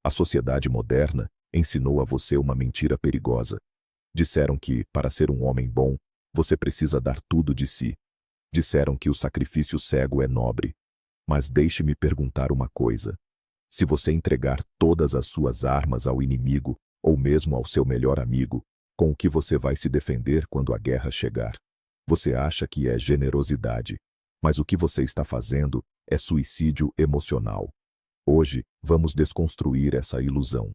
A sociedade moderna ensinou a você uma mentira perigosa. Disseram que, para ser um homem bom, você precisa dar tudo de si. Disseram que o sacrifício cego é nobre. Mas deixe-me perguntar uma coisa. Se você entregar todas as suas armas ao inimigo, ou mesmo ao seu melhor amigo, com o que você vai se defender quando a guerra chegar? Você acha que é generosidade, mas o que você está fazendo é suicídio emocional. Hoje, vamos desconstruir essa ilusão.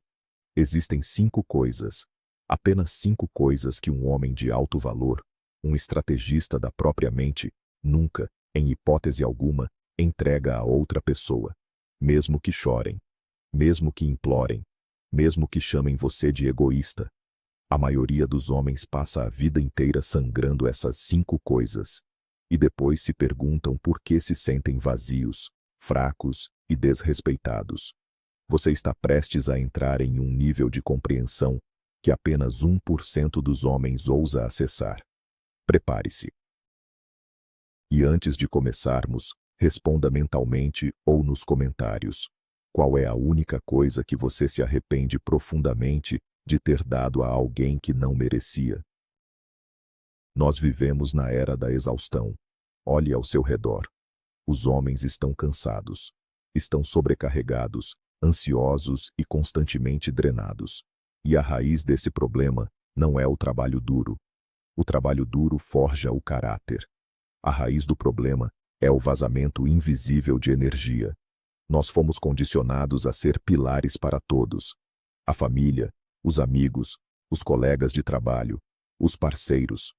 Existem 5 coisas, apenas 5 coisas que um homem de alto valor, um estrategista da própria mente, nunca, em hipótese alguma, entrega a outra pessoa. Mesmo que chorem, mesmo que implorem, mesmo que chamem você de egoísta. A maioria dos homens passa a vida inteira sangrando essas 5 coisas. E depois se perguntam por que se sentem vazios, fracos e desrespeitados. Você está prestes a entrar em um nível de compreensão que apenas 1% dos homens ousa acessar. Prepare-se. E antes de começarmos, responda mentalmente ou nos comentários. Qual é a única coisa que você se arrepende profundamente de ter dado a alguém que não merecia? Nós vivemos na era da exaustão. Olhe ao seu redor. Os homens estão cansados. Estão sobrecarregados, ansiosos e constantemente drenados. E a raiz desse problema não é o trabalho duro. O trabalho duro forja o caráter. A raiz do problema é o vazamento invisível de energia. Nós fomos condicionados a ser pilares para todos. A família, os amigos, os colegas de trabalho, os parceiros.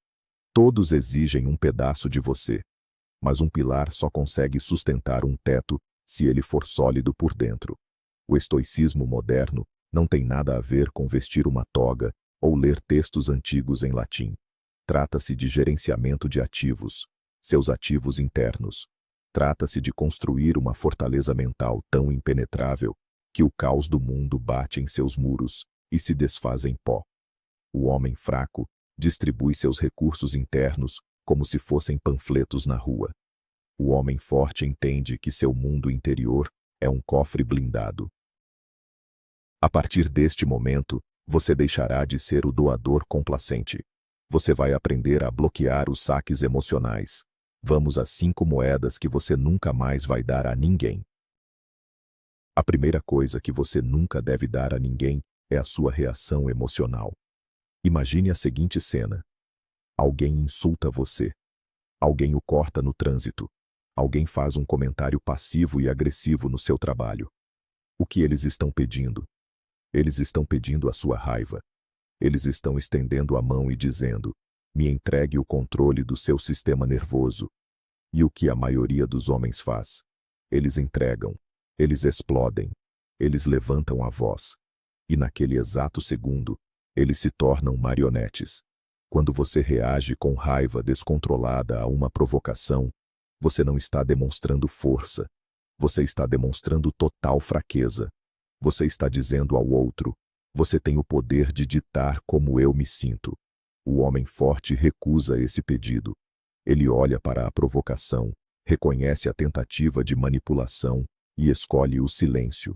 Todos exigem um pedaço de você. Mas um pilar só consegue sustentar um teto se ele for sólido por dentro. O estoicismo moderno não tem nada a ver com vestir uma toga ou ler textos antigos em latim. Trata-se de gerenciamento de ativos, seus ativos internos. Trata-se de construir uma fortaleza mental tão impenetrável que o caos do mundo bate em seus muros e se desfaz em pó. O homem fraco distribui seus recursos internos como se fossem panfletos na rua. O homem forte entende que seu mundo interior é um cofre blindado. A partir deste momento, você deixará de ser o doador complacente. Você vai aprender a bloquear os saques emocionais. Vamos às 5 moedas que você nunca mais vai dar a ninguém. A primeira coisa que você nunca deve dar a ninguém é a sua reação emocional. Imagine a seguinte cena. Alguém insulta você. Alguém o corta no trânsito. Alguém faz um comentário passivo e agressivo no seu trabalho. O que eles estão pedindo? Eles estão pedindo a sua raiva. Eles estão estendendo a mão e dizendo: me entregue o controle do seu sistema nervoso. E o que a maioria dos homens faz? Eles entregam. Eles explodem. Eles levantam a voz. E naquele exato segundo, eles se tornam marionetes. Quando você reage com raiva descontrolada a uma provocação, você não está demonstrando força. Você está demonstrando total fraqueza. Você está dizendo ao outro: você tem o poder de ditar como eu me sinto. O homem forte recusa esse pedido. Ele olha para a provocação, reconhece a tentativa de manipulação e escolhe o silêncio.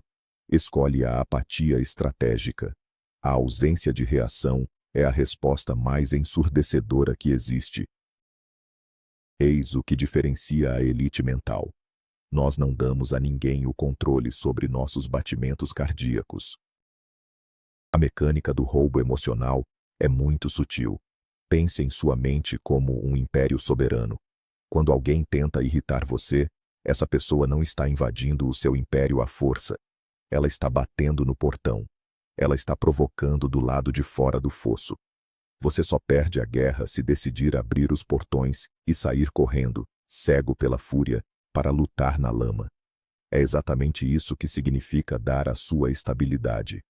Escolhe a apatia estratégica. A ausência de reação é a resposta mais ensurdecedora que existe. Eis o que diferencia a elite mental. Nós não damos a ninguém o controle sobre nossos batimentos cardíacos. A mecânica do roubo emocional é muito sutil. Pense em sua mente como um império soberano. Quando alguém tenta irritar você, essa pessoa não está invadindo o seu império à força. Ela está batendo no portão. Ela está provocando do lado de fora do fosso. Você só perde a guerra se decidir abrir os portões e sair correndo, cego pela fúria, para lutar na lama. É exatamente isso que significa dar a sua estabilidade.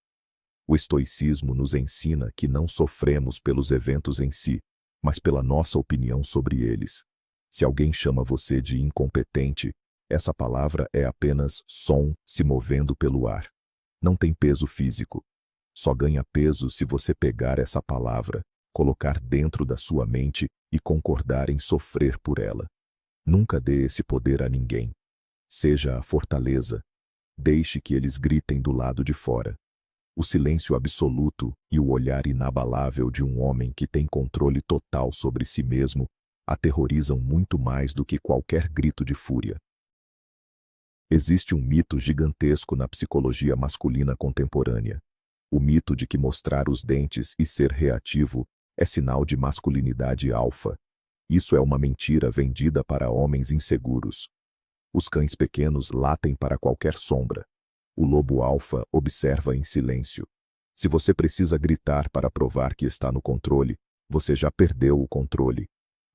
O estoicismo nos ensina que não sofremos pelos eventos em si, mas pela nossa opinião sobre eles. Se alguém chama você de incompetente, essa palavra é apenas som se movendo pelo ar. Não tem peso físico. Só ganha peso se você pegar essa palavra, colocar dentro da sua mente e concordar em sofrer por ela. Nunca dê esse poder a ninguém. Seja a fortaleza. Deixe que eles gritem do lado de fora. O silêncio absoluto e o olhar inabalável de um homem que tem controle total sobre si mesmo aterrorizam muito mais do que qualquer grito de fúria. Existe um mito gigantesco na psicologia masculina contemporânea. O mito de que mostrar os dentes e ser reativo é sinal de masculinidade alfa. Isso é uma mentira vendida para homens inseguros. Os cães pequenos latem para qualquer sombra. O lobo alfa observa em silêncio. Se você precisa gritar para provar que está no controle, você já perdeu o controle.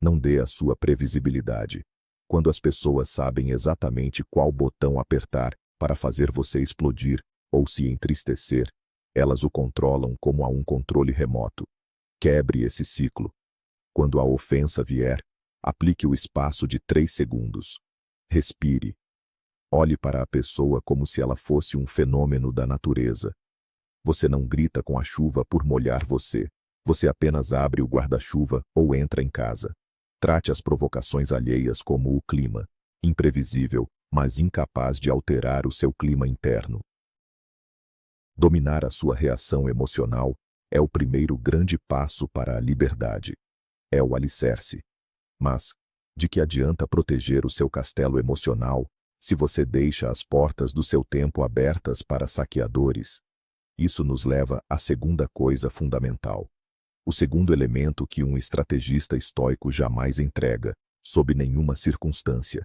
Não dê a sua previsibilidade. Quando as pessoas sabem exatamente qual botão apertar para fazer você explodir ou se entristecer, elas o controlam como a um controle remoto. Quebre esse ciclo. Quando a ofensa vier, aplique o espaço de 3 segundos. Respire. Olhe para a pessoa como se ela fosse um fenômeno da natureza. Você não grita com a chuva por molhar você. Você apenas abre o guarda-chuva ou entra em casa. Trate as provocações alheias como o clima, imprevisível, mas incapaz de alterar o seu clima interno. Dominar a sua reação emocional é o primeiro grande passo para a liberdade. É o alicerce. Mas, de que adianta proteger o seu castelo emocional se você deixa as portas do seu tempo abertas para saqueadores? Isso nos leva à segunda coisa fundamental. O segundo elemento que um estrategista estoico jamais entrega, sob nenhuma circunstância.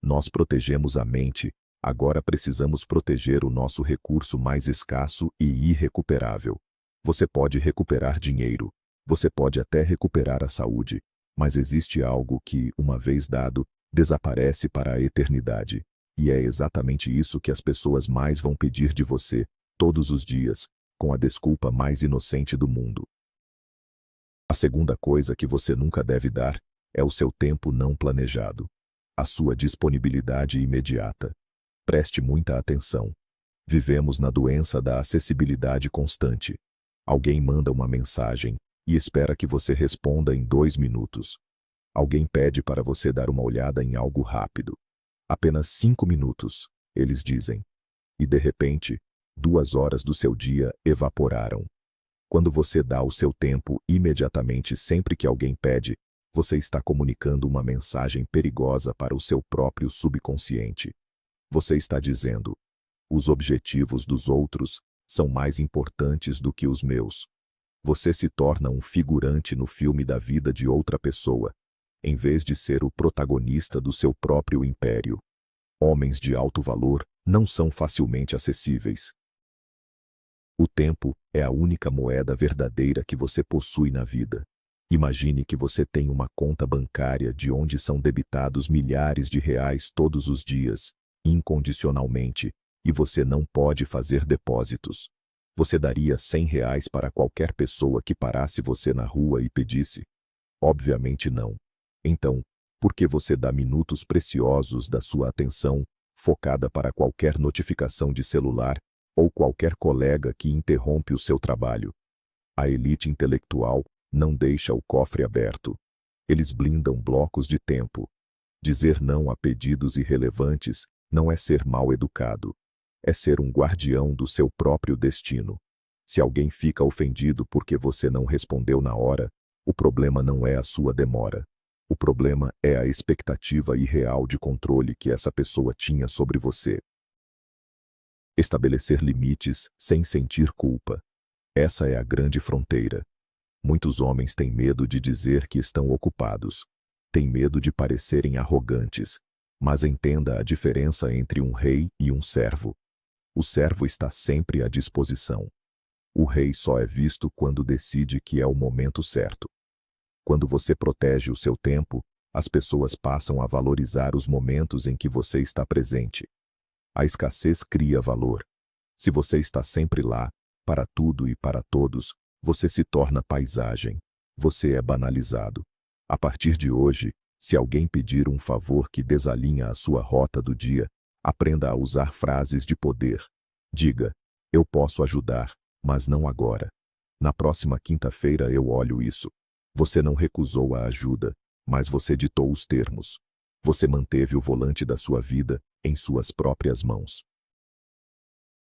Nós protegemos a mente, agora precisamos proteger o nosso recurso mais escasso e irrecuperável. Você pode recuperar dinheiro, você pode até recuperar a saúde, mas existe algo que, uma vez dado, desaparece para a eternidade. E é exatamente isso que as pessoas mais vão pedir de você, todos os dias, com a desculpa mais inocente do mundo. A segunda coisa que você nunca deve dar é o seu tempo não planejado. A sua disponibilidade imediata. Preste muita atenção. Vivemos na doença da acessibilidade constante. Alguém manda uma mensagem e espera que você responda em 2 minutos. Alguém pede para você dar uma olhada em algo rápido. Apenas 5 minutos, eles dizem. E de repente, 2 horas do seu dia evaporaram. Quando você dá o seu tempo imediatamente sempre que alguém pede, você está comunicando uma mensagem perigosa para o seu próprio subconsciente. Você está dizendo: os objetivos dos outros são mais importantes do que os meus. Você se torna um figurante no filme da vida de outra pessoa, em vez de ser o protagonista do seu próprio império. Homens de alto valor não são facilmente acessíveis. O tempo é a única moeda verdadeira que você possui na vida. Imagine que você tem uma conta bancária de onde são debitados milhares de reais todos os dias, incondicionalmente, e você não pode fazer depósitos. Você daria 100 reais para qualquer pessoa que parasse você na rua e pedisse? Obviamente não. Então, por que você dá minutos preciosos da sua atenção, focada para qualquer notificação de celular, ou qualquer colega que interrompe o seu trabalho? A elite intelectual não deixa o cofre aberto. Eles blindam blocos de tempo. Dizer não a pedidos irrelevantes não é ser mal educado. É ser um guardião do seu próprio destino. Se alguém fica ofendido porque você não respondeu na hora, o problema não é a sua demora. O problema é a expectativa irreal de controle que essa pessoa tinha sobre você. Estabelecer limites sem sentir culpa. Essa é a grande fronteira. Muitos homens têm medo de dizer que estão ocupados. Têm medo de parecerem arrogantes. Mas entenda a diferença entre um rei e um servo. O servo está sempre à disposição. O rei só é visto quando decide que é o momento certo. Quando você protege o seu tempo, as pessoas passam a valorizar os momentos em que você está presente. A escassez cria valor. Se você está sempre lá, para tudo e para todos, você se torna paisagem. Você é banalizado. A partir de hoje, se alguém pedir um favor que desalinha a sua rota do dia, aprenda a usar frases de poder. Diga: eu posso ajudar, mas não agora. Na próxima quinta-feira eu olho isso. Você não recusou a ajuda, mas você ditou os termos. Você manteve o volante da sua vida em suas próprias mãos.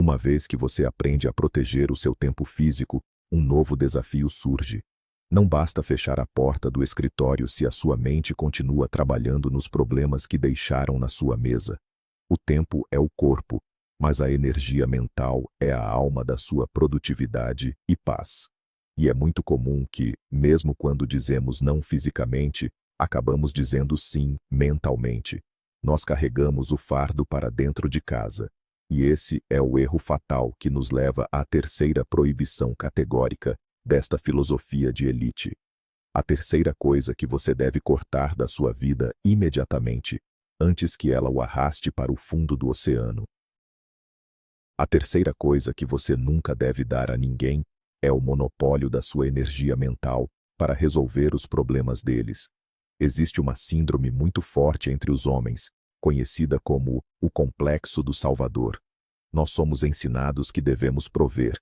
Uma vez que você aprende a proteger o seu tempo físico, um novo desafio surge. Não basta fechar a porta do escritório se a sua mente continua trabalhando nos problemas que deixaram na sua mesa. O tempo é o corpo, mas a energia mental é a alma da sua produtividade e paz. E é muito comum que, mesmo quando dizemos não fisicamente, acabamos dizendo sim mentalmente. Nós carregamos o fardo para dentro de casa. E esse é o erro fatal que nos leva à terceira proibição categórica desta filosofia de elite. A terceira coisa que você deve cortar da sua vida imediatamente, antes que ela o arraste para o fundo do oceano. A terceira coisa que você nunca deve dar a ninguém é o monopólio da sua energia mental para resolver os problemas deles. Existe uma síndrome muito forte entre os homens, conhecida como o complexo do Salvador. Nós somos ensinados que devemos prover,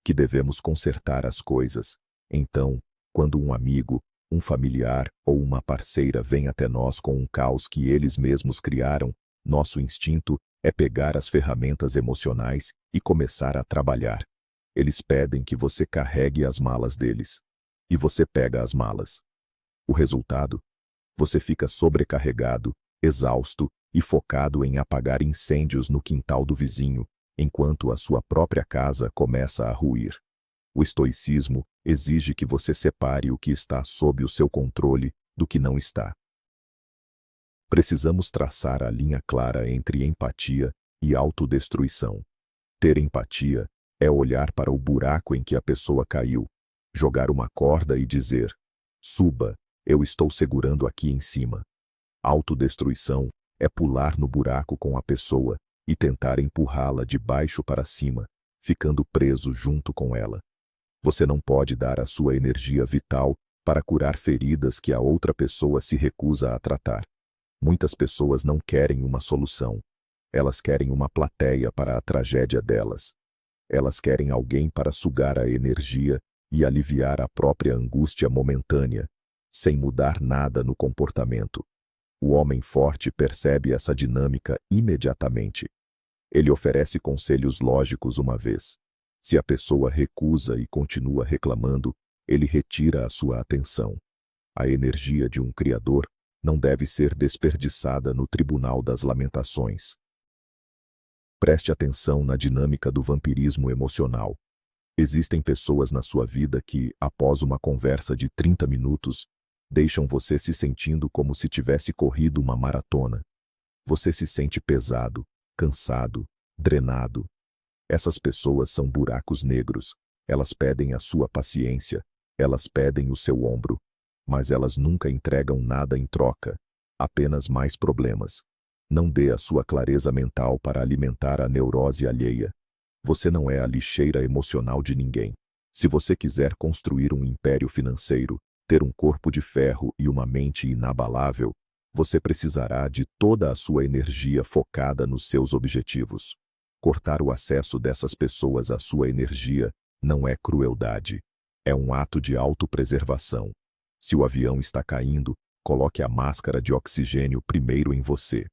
que devemos consertar as coisas. Então, quando um amigo, um familiar ou uma parceira vem até nós com um caos que eles mesmos criaram, nosso instinto é pegar as ferramentas emocionais e começar a trabalhar. Eles pedem que você carregue as malas deles. E você pega as malas. O resultado? Você fica sobrecarregado, exausto e focado em apagar incêndios no quintal do vizinho, enquanto a sua própria casa começa a ruir. O estoicismo exige que você separe o que está sob o seu controle do que não está. Precisamos traçar a linha clara entre empatia e autodestruição. Ter empatia é olhar para o buraco em que a pessoa caiu, jogar uma corda e dizer: suba, eu estou segurando aqui em cima. Autodestruição é pular no buraco com a pessoa e tentar empurrá-la de baixo para cima, ficando preso junto com ela. Você não pode dar a sua energia vital para curar feridas que a outra pessoa se recusa a tratar. Muitas pessoas não querem uma solução. Elas querem uma plateia para a tragédia delas. Elas querem alguém para sugar a energia e aliviar a própria angústia momentânea, sem mudar nada no comportamento. O homem forte percebe essa dinâmica imediatamente. Ele oferece conselhos lógicos uma vez. Se a pessoa recusa e continua reclamando, ele retira a sua atenção. A energia de um criador não deve ser desperdiçada no tribunal das lamentações. Preste atenção na dinâmica do vampirismo emocional. Existem pessoas na sua vida que, após uma conversa de 30 minutos, deixam você se sentindo como se tivesse corrido uma maratona. Você se sente pesado, cansado, drenado. Essas pessoas são buracos negros. Elas pedem a sua paciência, elas pedem o seu ombro, mas elas nunca entregam nada em troca, apenas mais problemas. Não dê a sua clareza mental para alimentar a neurose alheia. Você não é a lixeira emocional de ninguém. Se você quiser construir um império financeiro, ter um corpo de ferro e uma mente inabalável, você precisará de toda a sua energia focada nos seus objetivos. Cortar o acesso dessas pessoas à sua energia não é crueldade. É um ato de autopreservação. Se o avião está caindo, coloque a máscara de oxigênio primeiro em você.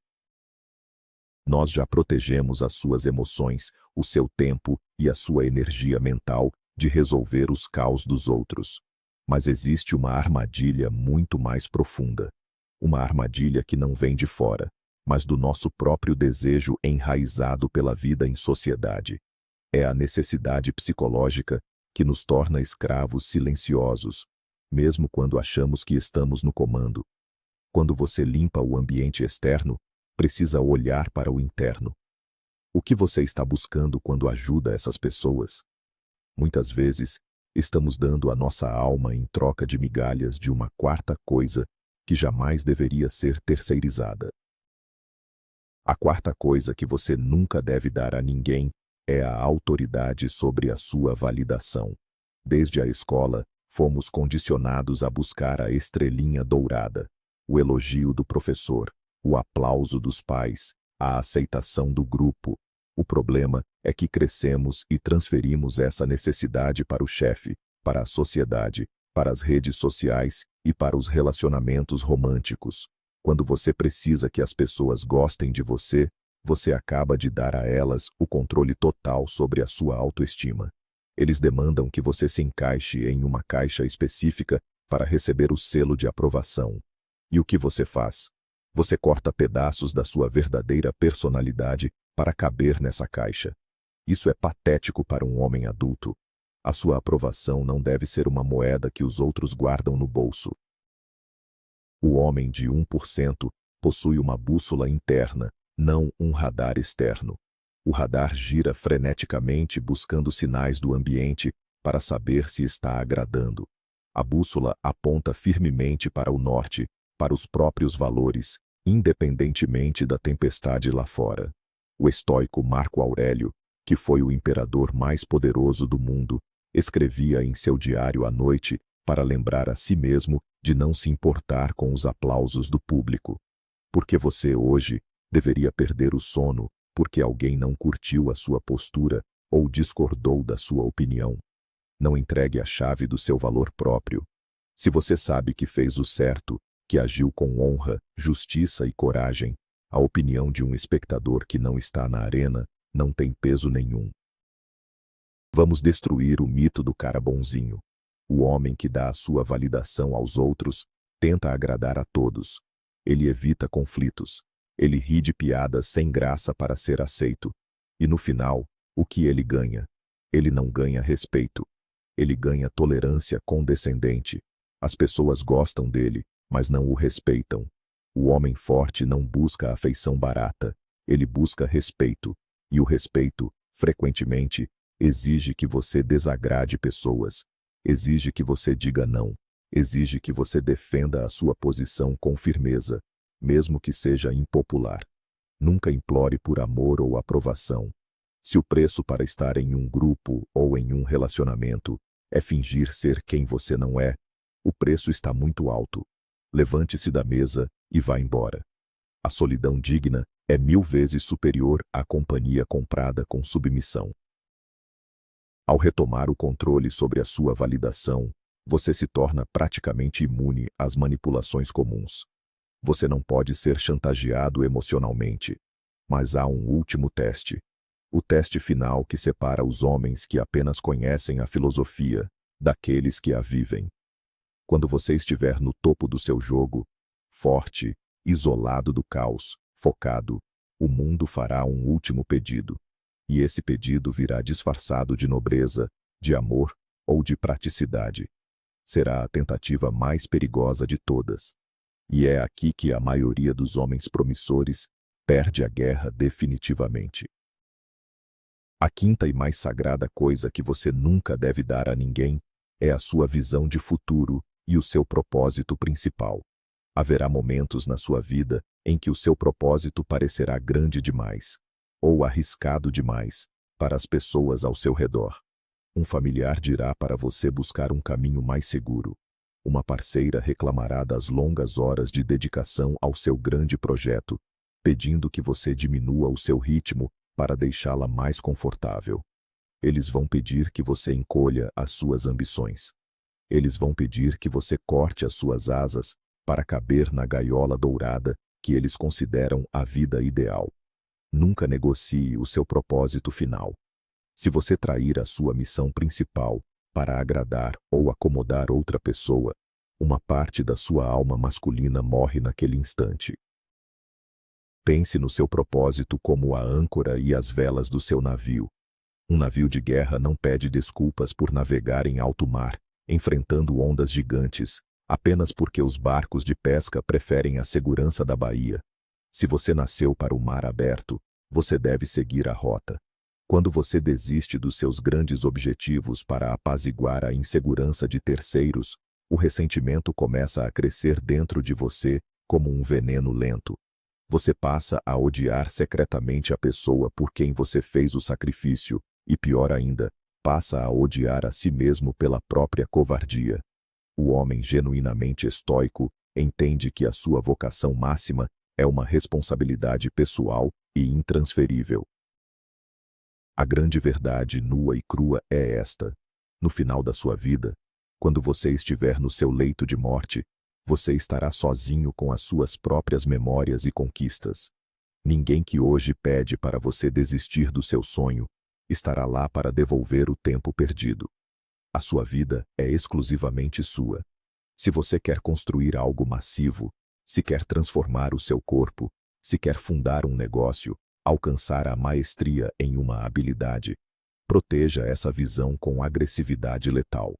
Nós já protegemos as suas emoções, o seu tempo e a sua energia mental de resolver os caos dos outros. Mas existe uma armadilha muito mais profunda. Uma armadilha que não vem de fora, mas do nosso próprio desejo enraizado pela vida em sociedade. É a necessidade psicológica que nos torna escravos silenciosos, mesmo quando achamos que estamos no comando. Quando você limpa o ambiente externo, precisa olhar para o interno. O que você está buscando quando ajuda essas pessoas? Muitas vezes, estamos dando a nossa alma em troca de migalhas de uma quarta coisa que jamais deveria ser terceirizada. A quarta coisa que você nunca deve dar a ninguém é a autoridade sobre a sua validação. Desde a escola, fomos condicionados a buscar a estrelinha dourada, o elogio do professor, o aplauso dos pais, a aceitação do grupo. O problema é que crescemos e transferimos essa necessidade para o chefe, para a sociedade, para as redes sociais e para os relacionamentos românticos. Quando você precisa que as pessoas gostem de você, Você acaba de dar a elas o controle total sobre a sua autoestima. Eles demandam que você se encaixe em uma caixa específica para receber o selo de aprovação. E o que você faz? Você corta pedaços da sua verdadeira personalidade para caber nessa caixa. Isso é patético para um homem adulto. A sua aprovação não deve ser uma moeda que os outros guardam no bolso. O homem de 1% possui uma bússola interna, não um radar externo. O radar gira freneticamente buscando sinais do ambiente para saber se está agradando. A bússola aponta firmemente para o norte, para os próprios valores, independentemente da tempestade lá fora. O estoico Marco Aurélio, que foi o imperador mais poderoso do mundo, escrevia em seu diário à noite para lembrar a si mesmo de não se importar com os aplausos do público. Porque você hoje deveria perder o sono porque alguém não curtiu a sua postura ou discordou da sua opinião. Não entregue a chave do seu valor próprio. Se você sabe que fez o certo, que agiu com honra, justiça e coragem, a opinião de um espectador que não está na arena não tem peso nenhum. Vamos destruir o mito do cara bonzinho. O homem que dá a sua validação aos outros tenta agradar a todos. Ele evita conflitos. Ele ri de piadas sem graça para ser aceito. E no final, o que ele ganha? Ele não ganha respeito. Ele ganha tolerância condescendente. As pessoas gostam dele, mas não o respeitam. O homem forte não busca afeição barata. Ele busca respeito. E o respeito, frequentemente, exige que você desagrade pessoas. Exige que você diga não. Exige que você defenda a sua posição com firmeza, mesmo que seja impopular. Nunca implore por amor ou aprovação. Se o preço para estar em um grupo ou em um relacionamento é fingir ser quem você não é, o preço está muito alto. Levante-se da mesa e vá embora. A solidão digna é 1000 vezes superior à companhia comprada com submissão. Ao retomar o controle sobre a sua validação, você se torna praticamente imune às manipulações comuns. Você não pode ser chantageado emocionalmente. Mas há um último teste. O teste final que separa os homens que apenas conhecem a filosofia daqueles que a vivem. Quando você estiver no topo do seu jogo, forte, isolado do caos, focado, o mundo fará um último pedido. E esse pedido virá disfarçado de nobreza, de amor ou de praticidade. Será a tentativa mais perigosa de todas. E é aqui que a maioria dos homens promissores perde a guerra definitivamente. A quinta e mais sagrada coisa que você nunca deve dar a ninguém é a sua visão de futuro e o seu propósito principal. Haverá momentos na sua vida em que o seu propósito parecerá grande demais, ou arriscado demais, para as pessoas ao seu redor. Um familiar dirá para você buscar um caminho mais seguro. Uma parceira reclamará das longas horas de dedicação ao seu grande projeto, pedindo que você diminua o seu ritmo para deixá-la mais confortável. Eles vão pedir que você encolha as suas ambições. Eles vão pedir que você corte as suas asas para caber na gaiola dourada que eles consideram a vida ideal. Nunca negocie o seu propósito final. Se você trair a sua missão principal para agradar ou acomodar outra pessoa, uma parte da sua alma masculina morre naquele instante. Pense no seu propósito como a âncora e as velas do seu navio. Um navio de guerra não pede desculpas por navegar em alto mar, enfrentando ondas gigantes, apenas porque os barcos de pesca preferem a segurança da baía. Se você nasceu para o mar aberto, você deve seguir a rota. Quando você desiste dos seus grandes objetivos para apaziguar a insegurança de terceiros, o ressentimento começa a crescer dentro de você como um veneno lento. Você passa a odiar secretamente a pessoa por quem você fez o sacrifício e, pior ainda, passa a odiar a si mesmo pela própria covardia. O homem genuinamente estoico entende que a sua vocação máxima é uma responsabilidade pessoal e intransferível. A grande verdade nua e crua é esta. No final da sua vida, quando você estiver no seu leito de morte, você estará sozinho com as suas próprias memórias e conquistas. Ninguém que hoje pede para você desistir do seu sonho estará lá para devolver o tempo perdido. A sua vida é exclusivamente sua. Se você quer construir algo massivo, se quer transformar o seu corpo, se quer fundar um negócio, alcançar a maestria em uma habilidade, proteja essa visão com agressividade letal.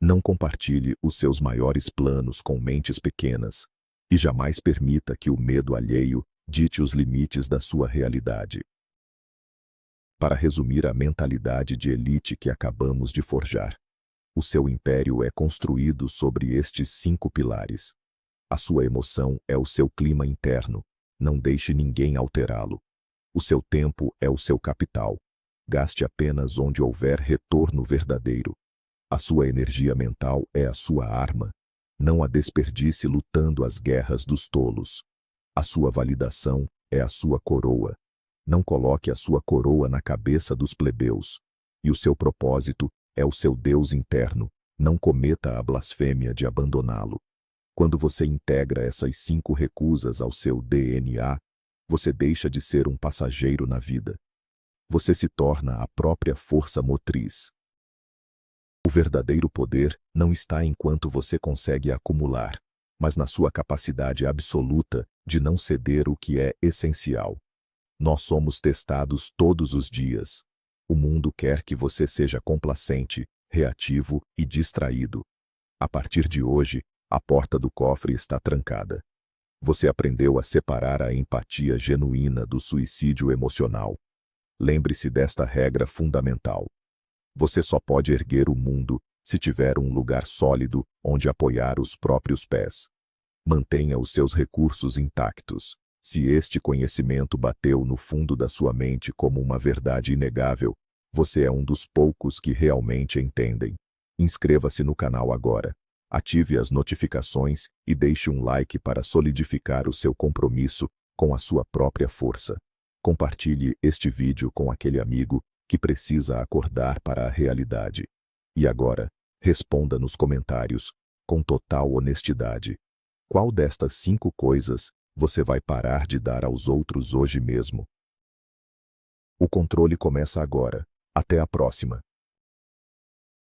Não compartilhe os seus maiores planos com mentes pequenas e jamais permita que o medo alheio dite os limites da sua realidade. Para resumir a mentalidade de elite que acabamos de forjar, o seu império é construído sobre estes 5 pilares. A sua emoção é o seu clima interno. Não deixe ninguém alterá-lo. O seu tempo é o seu capital. Gaste apenas onde houver retorno verdadeiro. A sua energia mental é a sua arma. Não a desperdice lutando as guerras dos tolos. A sua validação é a sua coroa. Não coloque a sua coroa na cabeça dos plebeus. E o seu propósito é o seu Deus interno. Não cometa a blasfêmia de abandoná-lo. Quando você integra essas 5 recusas ao seu DNA, você deixa de ser um passageiro na vida. Você se torna a própria força motriz. O verdadeiro poder não está em quanto você consegue acumular, mas na sua capacidade absoluta de não ceder o que é essencial. Nós somos testados todos os dias. O mundo quer que você seja complacente, reativo e distraído. A partir de hoje, a porta do cofre está trancada. Você aprendeu a separar a empatia genuína do suicídio emocional. Lembre-se desta regra fundamental. Você só pode erguer o mundo se tiver um lugar sólido onde apoiar os próprios pés. Mantenha os seus recursos intactos. Se este conhecimento bateu no fundo da sua mente como uma verdade inegável, você é um dos poucos que realmente entendem. Inscreva-se no canal agora. Ative as notificações e deixe um like para solidificar o seu compromisso com a sua própria força. Compartilhe este vídeo com aquele amigo que precisa acordar para a realidade. E agora, responda nos comentários, com total honestidade. Qual destas 5 coisas você vai parar de dar aos outros hoje mesmo? O controle começa agora. Até a próxima.